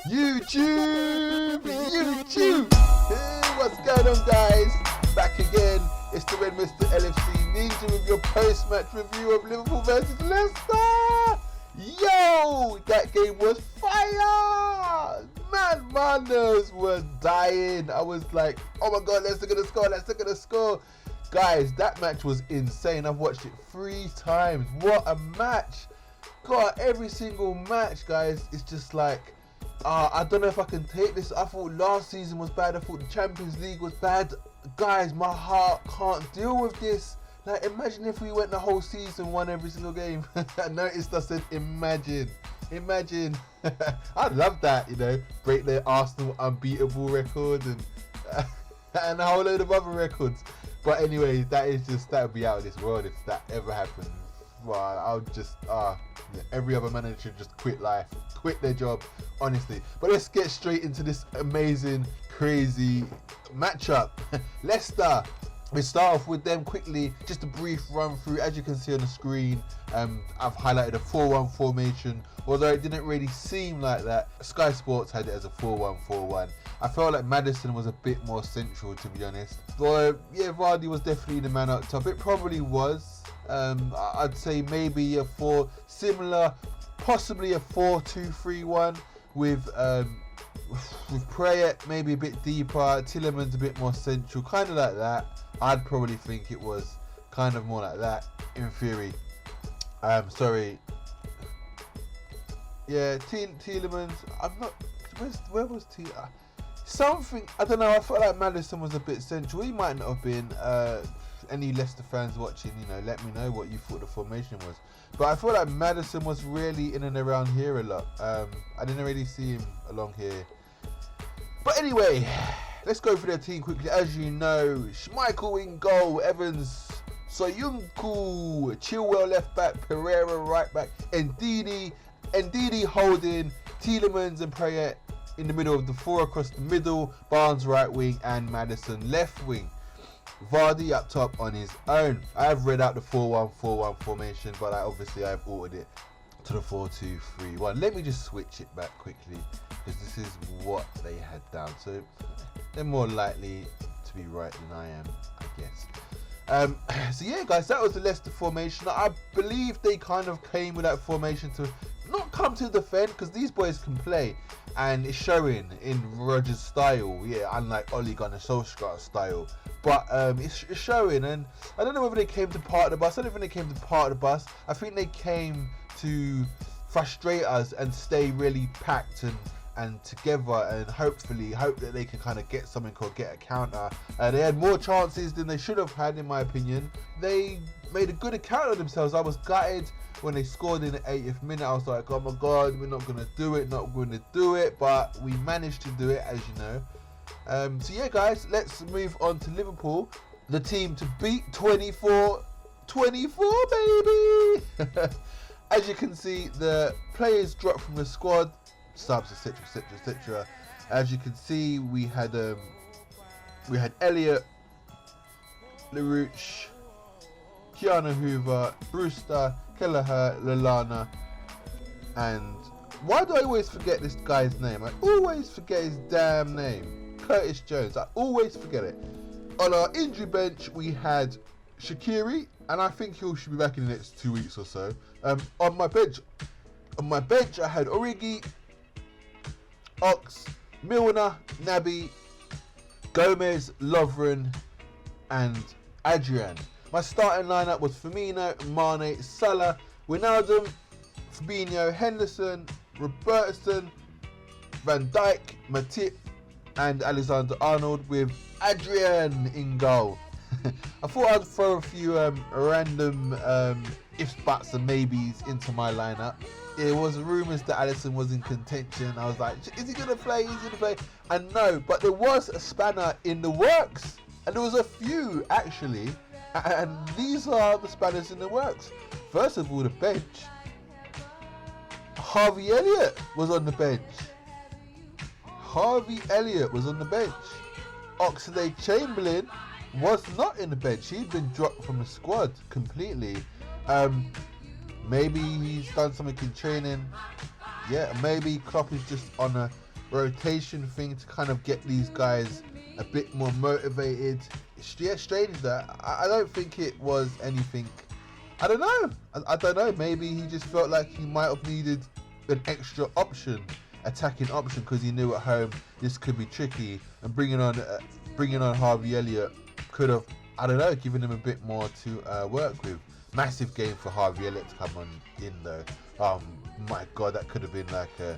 YouTube! Hey, what's going on, guys? Back again. It's the Red Mr. LFC Ninja with your post-match review of Liverpool versus Leicester. Yo, that game was fire! Man, my nerves were dying. I was like, oh my God, Leicester gonna score, Leicester gonna score. Guys, that match was insane. I've watched it 3 times. What a match. God, every single match, guys, it's just like, I don't know if I can take this. I thought last season was bad. I thought the Champions League was bad. Guys, my heart can't deal with this. Like, imagine if we went the whole season, won every single game. I noticed I said imagine. I'd love that, you know, break their Arsenal unbeatable record and a whole load of other records. But anyway, that would be out of this world if that ever happened. Well, I'll just, every other manager should just quit life, quit their job, honestly. But let's get straight into this amazing, crazy matchup. Leicester. We start off with them quickly, just a brief run through. As you can see on the screen, I've highlighted a 4-1 formation, although it didn't really seem like that. Sky Sports had it as a 4-1-4-1. I felt like Maddison was a bit more central, to be honest. But yeah, Vardy was definitely the man up top. It probably was. I'd say maybe possibly a 4-2-3-1 with Prayet maybe a bit deeper, Tielemans a bit more central, kind of like that. I'd probably think it was kind of more like that in theory. Sorry. Yeah, Tielemans. I'm not. Where was Tielemans? Something. I don't know. I felt like Maddison was a bit central. He might not have been. Any Leicester fans watching, you know, let me know what you thought the formation was. But I feel like Maddison was really in and around here a lot. I didn't really see him along here. But anyway, let's go through their team quickly. As you know, Schmeichel in goal, Evans, Soyuncu, Chilwell left back, Pereira right back, Ndidi holding, Tielemans and Prayet in the middle of the 4 across the middle, Barnes right wing and Maddison left wing. Vardy up top on his own. I have read out the 4-1-4-1 formation, but I've altered it to the 4-2-3-1. Let me just switch it back quickly, because this is what they had down. So they're more likely to be right than I am, I guess. So yeah, guys, that was the Leicester formation. I believe they kind of came with that formation to not come to defend, because these boys can play, and it's showing in Rodgers' style. Yeah, unlike Ole Gunnar Solskjaer's style. But it's showing, and I don't know whether they came to part of the bus. I don't think they came to part of the bus. I think they came to frustrate us and stay really packed and together, and hope that they can kind of get something or get a counter. They had more chances than they should have had, in my opinion. They made a good account of themselves. I was gutted when they scored in the 80th minute. I was like, oh my God, we're not going to do it, but we managed to do it, as you know. So yeah, guys, let's move on to Liverpool, the team to beat. 24, baby. As you can see, the players dropped from the squad, subs, etc. As you can see, we had Elliott, LaRouche, Keanu Hoover, Brewster, Kelleher, Lallana, and why do I always forget this guy's name? I always forget his damn name. Curtis Jones. I always forget it. On our injury bench, we had Shaqiri, and I think he should be back in the next 2 weeks or so. On my bench, I had Origi, Ox, MIlner, Naby, Gomez, Lovren, and Adrian. My starting lineup was Firmino, Mane, Salah, Wijnaldum, Fabinho, Henderson, Robertson, Van Dijk, Matip, and Alexander-Arnold, with Adrian in goal. I thought I'd throw a few random ifs, buts and maybes into my lineup. It was rumours that Alisson was in contention. I was like, is he going to play? And no, but there was a spanner in the works. And there was a few, actually. And these are the spanners in the works. First of all, the bench. Harvey Elliott was on the bench. Oxlade-Chamberlain was not in the bench. He'd been dropped from the squad completely. Maybe he's done something in training. yeah, maybe Klopp is just on a rotation thing to kind of get these guys a bit more motivated. Yeah, strange that. I don't think it was anything. I don't know. I don't know. Maybe he just felt like he might have needed an extra option, attacking option, because he knew at home this could be tricky, and bringing on Harvey Elliott could have, I don't know, given him a bit more to work with. Massive game for Harvey Elliott to come on in though. My God, that could have been like a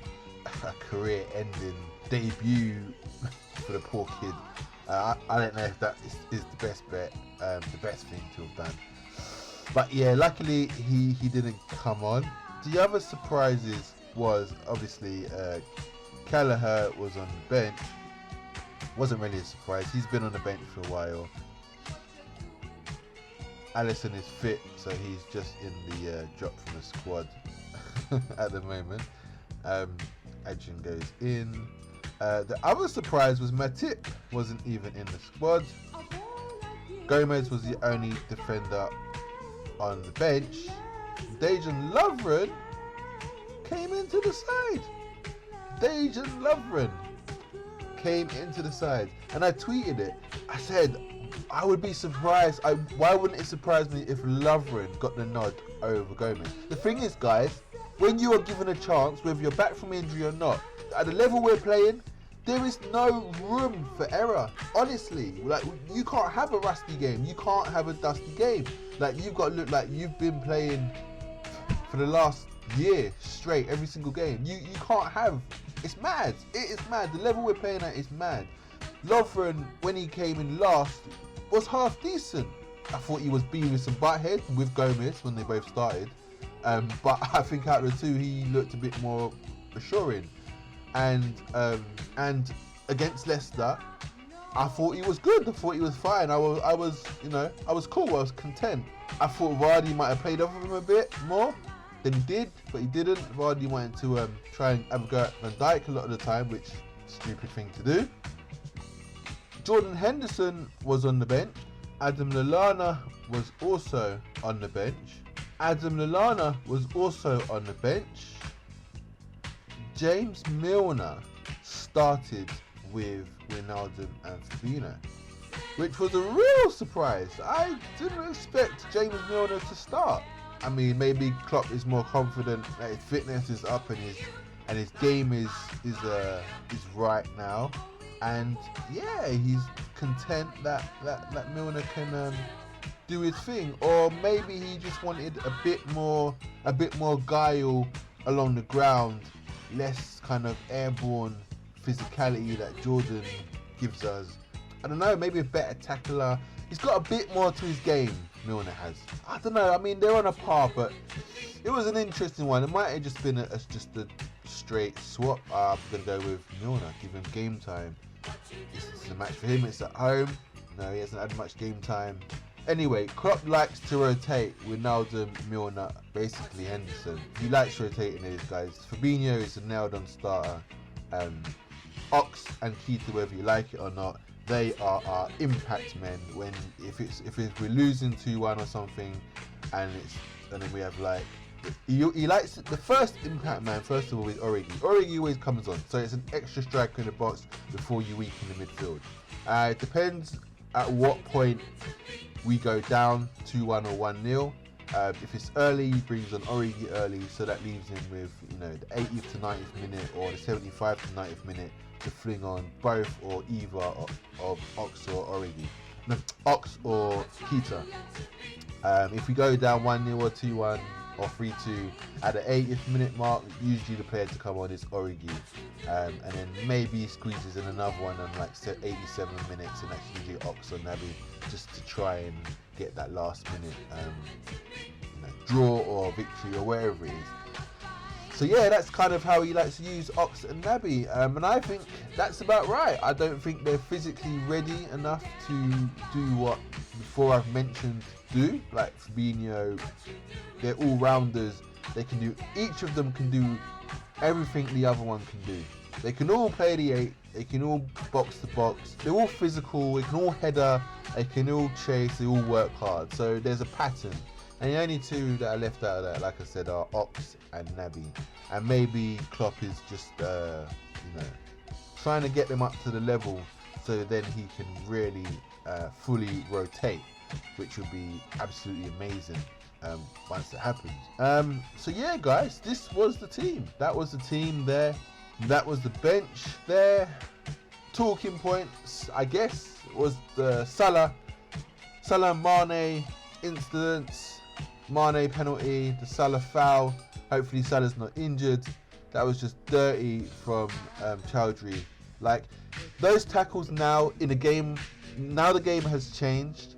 career-ending debut for the poor kid. I don't know if that is the best bet, the best thing to have done. But yeah, luckily he didn't come on. The other surprises was obviously Kelleher was on the bench. Wasn't really a surprise. He's been on the bench for a while. Alisson is fit, so he's just in the drop from the squad at the moment. Adrian goes in. The other surprise was Matip wasn't even in the squad. Gomez was the only defender on the bench. Dejan Lovren came into the side. Dejan Lovren came into the side, and I tweeted it. I said I would be surprised. Why wouldn't it surprise me if Lovren got the nod over Gomez? The thing is, guys, when you are given a chance, whether you're back from injury or not, at the level we're playing, there is no room for error. Honestly, like, you can't have a rusty game. You can't have a dusty game. Like, you've got to look like you've been playing for the last year straight, every single game. You can't have. It's mad. It is mad. The level we're playing at is mad. Lovren, when he came in last, was half decent. I thought he was Beavis and Butthead with Gomez when they both started. But I think out of the two, he looked a bit more assuring. And against Leicester, I thought he was good. I thought he was fine. I was cool. I was content. I thought Vardy might have played off of him a bit more than he did, but he didn't. Vardy wanted to try and have a go at Van Dijk a lot of the time, which is a stupid thing to do. Jordan Henderson was on the bench. Adam Lallana was also on the bench. James Milner started with Wijnaldum and Fabinho, which was a real surprise. I didn't expect James Milner to start. I mean, maybe Klopp is more confident that his fitness is up and his game is right now, and yeah, he's content that Milner can do his thing. Or maybe he just wanted a bit more guile along the ground, less kind of airborne physicality that Jordan gives us. I don't know, maybe a better tackler. He's got a bit more to his game, Milner has. I don't know, I mean, they're on a par, but it was an interesting one. It might have just been just a straight swap. I'm going to go with Milner, give him game time. It's a match for him, it's at home. No, he hasn't had much game time. Anyway, Klopp likes to rotate Wijnaldum, Milner, basically Henderson. He likes rotating these guys. Fabinho is a nailed-on starter. Ox and Keita, whether you like it or not, they are our impact men. If we're losing 2-1 or something, and then we have like he likes the first impact man. First of all, is Origi. Origi always comes on, so it's an extra striker in the box before you weaken the midfield. It depends at what point we go down 2-1 or 1-0. If it's early, he brings on Origi early, so that leaves him with the 80th to 90th minute or the 75th to 90th minute to fling on both or either of Ox or Origi. No, Ox or Keita. If we go down 1-0 or 2-1 or 3-2 at the 80th minute mark, usually the player to come on is Origi, and then maybe he squeezes in another one on like 87 minutes, and that's usually Ox or Naby, just to try and get that last minute draw or victory or wherever it is. So yeah, that's kind of how he likes to use Ox and Naby, and I think that's about right. I don't think they're physically ready enough to do what before I've mentioned do. Like Fabinho, they're all rounders. They can do, each of them can do everything the other one can do. They can all play the 8, they can all box to box, they're all physical, they can all header, they can all chase, they all work hard. So there's a pattern. And the only two that are left out of that, like I said, are Ox and Naby. And maybe Klopp is just, trying to get them up to the level so then he can really fully rotate, which would be absolutely amazing once it happens. So yeah, guys, this was the team. That was the team there. That was the bench there. Talking points, I guess, was the Salah and Mane incidents. Mane penalty, the Salah foul. Hopefully Salah's not injured. That was just dirty from Choudry. Like, those tackles now in a game, now the game has changed.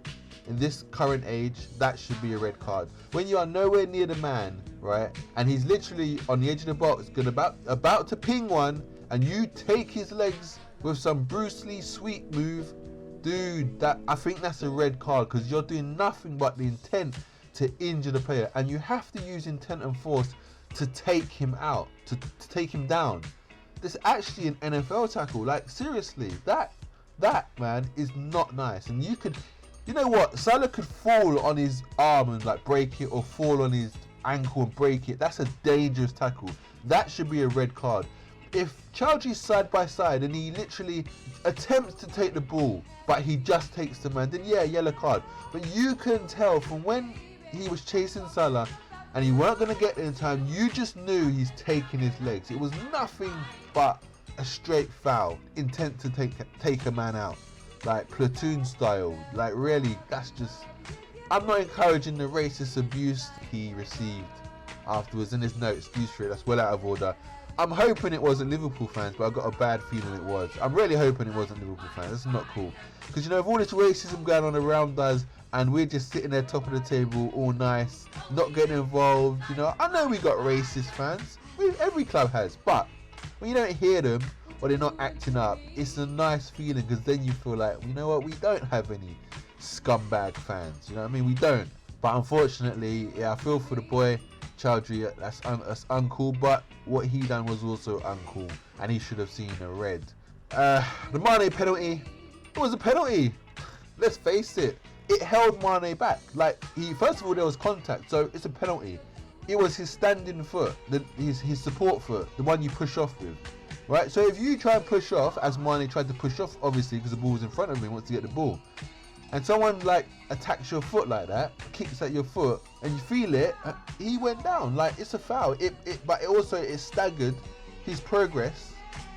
In this current age, that should be a red card. When you are nowhere near the man, right, and he's literally on the edge of the box, about to ping one, and you take his legs with some Bruce Lee sweep move, dude, I think that's a red card, because you're doing nothing but the intent to injure the player, and you have to use intent and force to take him out, to take him down. This is actually an NFL tackle. Like, seriously, that man is not nice. And you know what? Salah could fall on his arm and like break it, or fall on his ankle and break it. That's a dangerous tackle. That should be a red card. If Choudry's side by side and he literally attempts to take the ball, but he just takes the man, then yeah, yellow card. But you can tell from when he was chasing Salah and he weren't going to get there in time, you just knew he's taking his legs. It was nothing but a straight foul, intent to take a man out, like platoon style. Like, really, that's just, I'm not encouraging the racist abuse he received afterwards, and there's no excuse for it. That's well out of order. I'm hoping it wasn't Liverpool fans, but I've got a bad feeling it was. I'm really hoping it wasn't Liverpool fans. That's not cool. Because, you know, with all this racism going on around us, and we're just sitting there top of the table, all nice, not getting involved, you know. I know we got racist fans. Every club has. But when you don't hear them, or they're not acting up, it's a nice feeling, because then you feel like, you know what, we don't have any scumbag fans. You know what I mean? We don't. But unfortunately, yeah, I feel for the boy Choudry. That's uncool, but what he done was also uncool, and he should have seen a red. The Mane penalty, it was a penalty. Let's face it. It held Mane back. Like, first of all, there was contact, so it's a penalty. It was his standing foot, his support foot, the one you push off with, right? So if you try and push off, as Mane tried to push off, obviously, because the ball was in front of him, he wants to get the ball, and someone like attacks your foot like that, kicks at your foot, and you feel it, he went down. Like, it's a foul. But it staggered his progress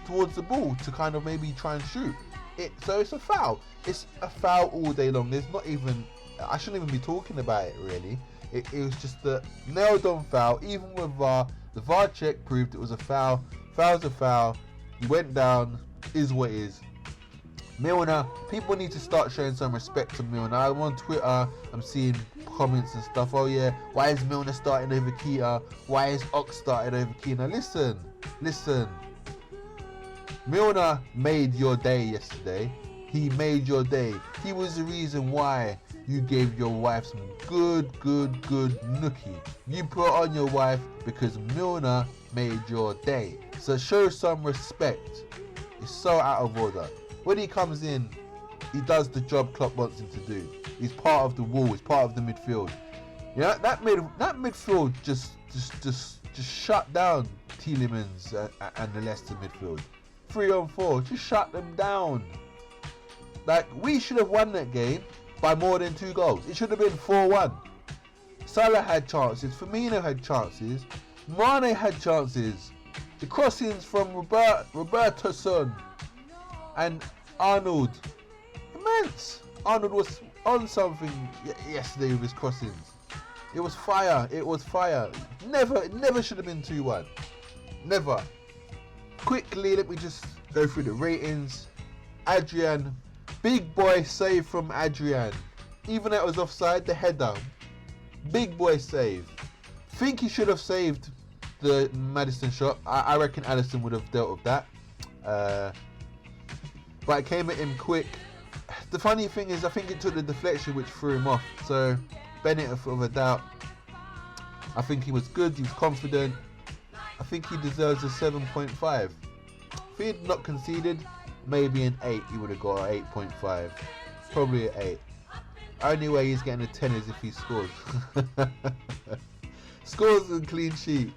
towards the ball to kind of maybe try and shoot it. So it's a foul. It's a foul all day long. There's not even, I shouldn't even be talking about it really. It was just the nailed on foul. Even with VAR, the VAR check proved it was a foul. Foul's a foul. He went down. Is what is. MIlner, people need to start showing some respect to MIlner. I'm on Twitter, I'm seeing comments and stuff. Oh yeah, why is MIlner starting over Keita? Why is Ox starting over Keita? Listen. MIlner made your day yesterday. He made your day. He was the reason why you gave your wife some good nookie. You put on your wife because MIlner made your day. So show some respect. It's so out of order. When he comes in, he does the job Klopp wants him to do. He's part of the wall. He's part of the midfield. You know, that midfield just shut down Tielemans and the Leicester midfield. 3-on-4, just shut them down. Like, we should have won that game by more than 2 goals. It should have been 4-1. Salah had chances. Firmino had chances. Mane had chances. The crossings from Robertson and Arnold, immense. Arnold was on something yesterday with his crossings. It was fire. It never should have been 2-1. Never. Quickly, let me just go through the ratings. Adrian, big boy save from Adrian. Even though it was offside, the header. Big boy save. Think he should have saved the Maddison shot. I reckon Alisson would have dealt with that. But it came at him quick. The funny thing is, I think it took the deflection which threw him off. So, benefit of a doubt. I think he was good. He was confident. I think he deserves a 7.5. If he had not conceded, maybe an 8. He would have got an 8.5. Probably an 8. Only way he's getting a 10 is if he scores. Scores and clean sheet.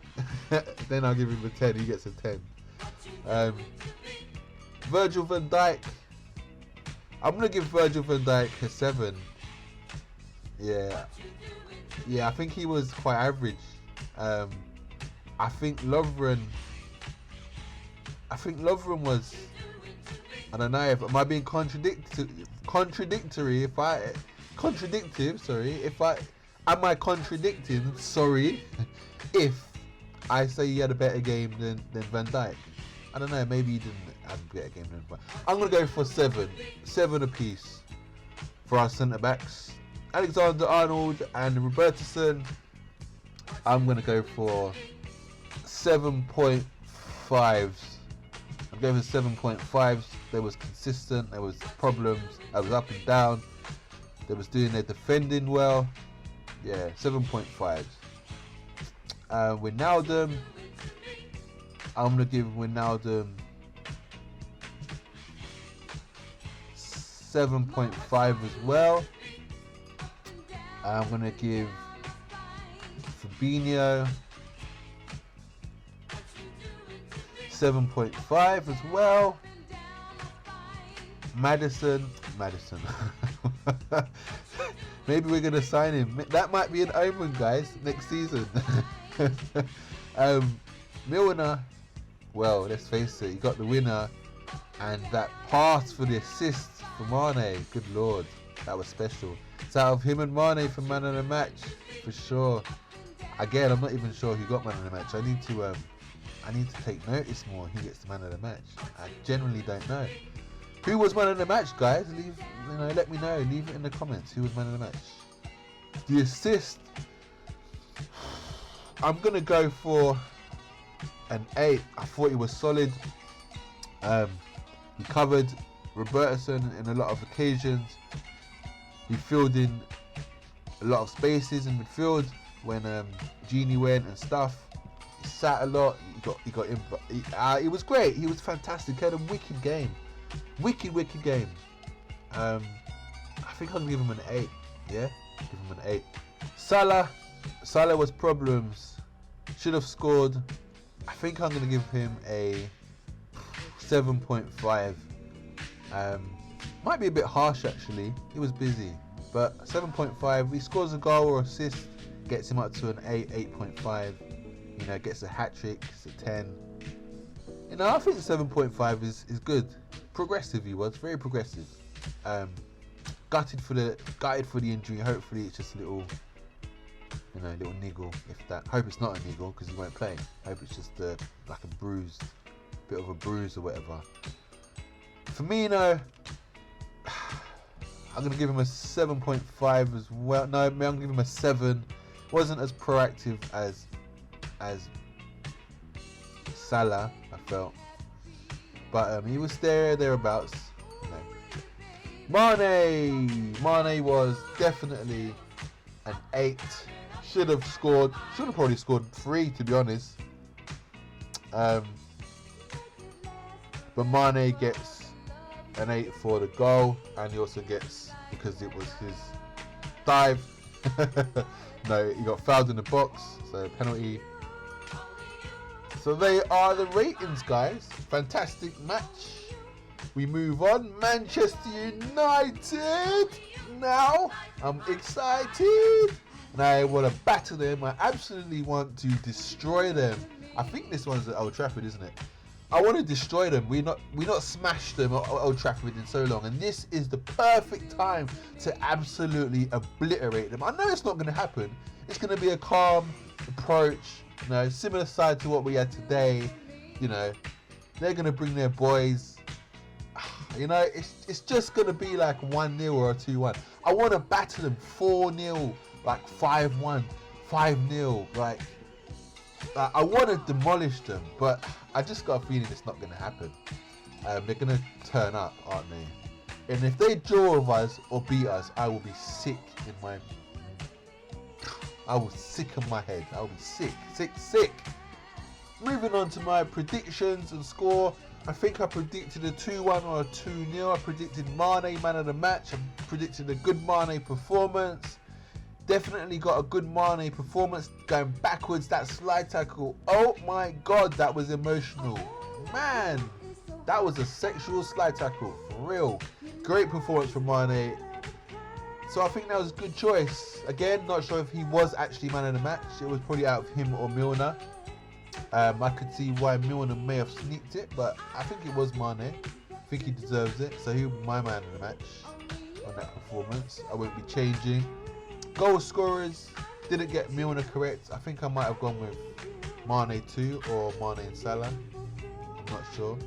Then I'll give him a 10. He gets a 10. Virgil van Dijk. I'm gonna give Virgil van Dijk a 7. Yeah, I think he was quite average. I think Lovren was. I don't know if am I being contradictory. If I contradictive, sorry. If I am I contradicting? Sorry, if I say he had a better game than Van Dijk. I don't know. Maybe he didn't have a better game than Van Dijk. I'm gonna go for 7 apiece for our centre backs. Alexander-Arnold and Robertson. I'm gonna go for 7.5s. I'm going for 7.5s. They was consistent. There was problems. I was up and down. They was doing their defending well. Yeah, 7.5s. Wijnaldum. I'm gonna give Wijnaldum 7.5 as well. I'm gonna give Fabinho 7.5 as well. Madison. Maybe we're gonna sign him. That might be an omen, guys, next season. MIlner. Well, let's face it, he got the winner, and that pass for the assist for Mane. Good lord, that was special. It's out of him and Mane for man of the match for sure. Again, I'm not even sure who got man of the match. I need to take notice more. Who gets the man of the match? I generally don't know. Who was man of the match, guys? Let me know. Leave it in the comments. Who was man of the match? The assist. I'm gonna go for an 8. I thought he was solid. He covered Robertson in a lot of occasions. He filled in a lot of spaces in midfield when Genie went and stuff. He sat a lot. He got in. He was great. He was fantastic. He had a wicked game. Wicked game. I think I'll give him an 8. Yeah, give him an 8. Salah was problems. Should have scored. I think I'm gonna give him a 7.5. Might be a bit harsh actually. He was busy, but 7.5. He scores a goal or assist, gets him up to an 8, 8.5. Gets a hat trick. It's a 10. I think 7.5 is good. Progressive, he was very progressive. Gutted for the injury. Hopefully it's just a little niggle, if that. Hope it's not a niggle because he won't play. Hope it's just like a bruise, bit of a bruise or whatever. Firmino, I'm gonna give him a 7.5 as well. No, I'm gonna give him a 7. Wasn't as proactive as Salah, I felt, but he was thereabouts. Mane was definitely an 8. Should have probably scored 3, to be honest. But Mane gets an 8 for the goal, and he also gets, because it was his dive. No, he got fouled in the box, so penalty. So they are the ratings, guys. Fantastic match. We move on. Manchester United. Now I'm excited. And I want to batter them. I absolutely want to destroy them. I think this one's at Old Trafford, isn't it? I want to destroy them. We not smashed them at Old Trafford in so long, and this is the perfect time to absolutely obliterate them. I know it's not going to happen. It's going to be a calm approach, similar side to what we had today. They're going to bring their boys. It's just going to be like 1-0 or 2-1. I want to batter them 4-0, like 5-1, 5-0, like I want to demolish them, but I just got a feeling it's not going to happen. They're going to turn up, aren't they? And if they draw with us or beat us, I will be sick in my... I will sicken my head. I will be sick. Moving on to my predictions and score. I think I predicted a 2-1 or a 2-0. I predicted Mane man of the match. I predicted a good Mane performance. Definitely got a good Mane performance. Going backwards, that slide tackle. Oh my God, that was emotional. Man, that was a sexual slide tackle, for real. Great performance from Mane. So I think that was a good choice. Again, not sure if he was actually man of the match. It was probably out of him or MIlner. I could see why MIlner may have sneaked it, but I think it was Mane. I think he deserves it. So he was my man of the match on that performance. I won't be changing. Goal scorers, didn't get MIlner correct. I think I might have gone with Mane 2 or Mane and Salah. I'm not sure.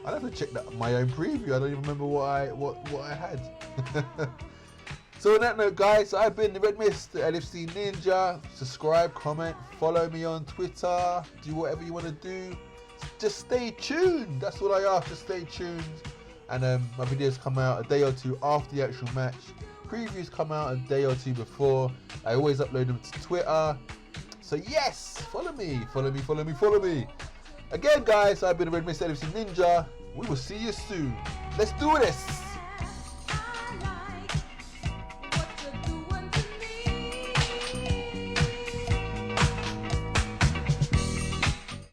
I'll have to check that my own preview. I don't even remember what I had. So on that note, guys, I've been the Red Mist, the LFC Ninja. Subscribe, comment, follow me on Twitter. Do whatever you want to do. Just stay tuned. That's all I ask. Just stay tuned. And my videos come out a day or two after the actual match. Previews come out a day or two before. I always upload them to Twitter. So yes, follow me. Again, guys, I've been the Red Mist LFC Ninja. We will see you soon. Let's do this.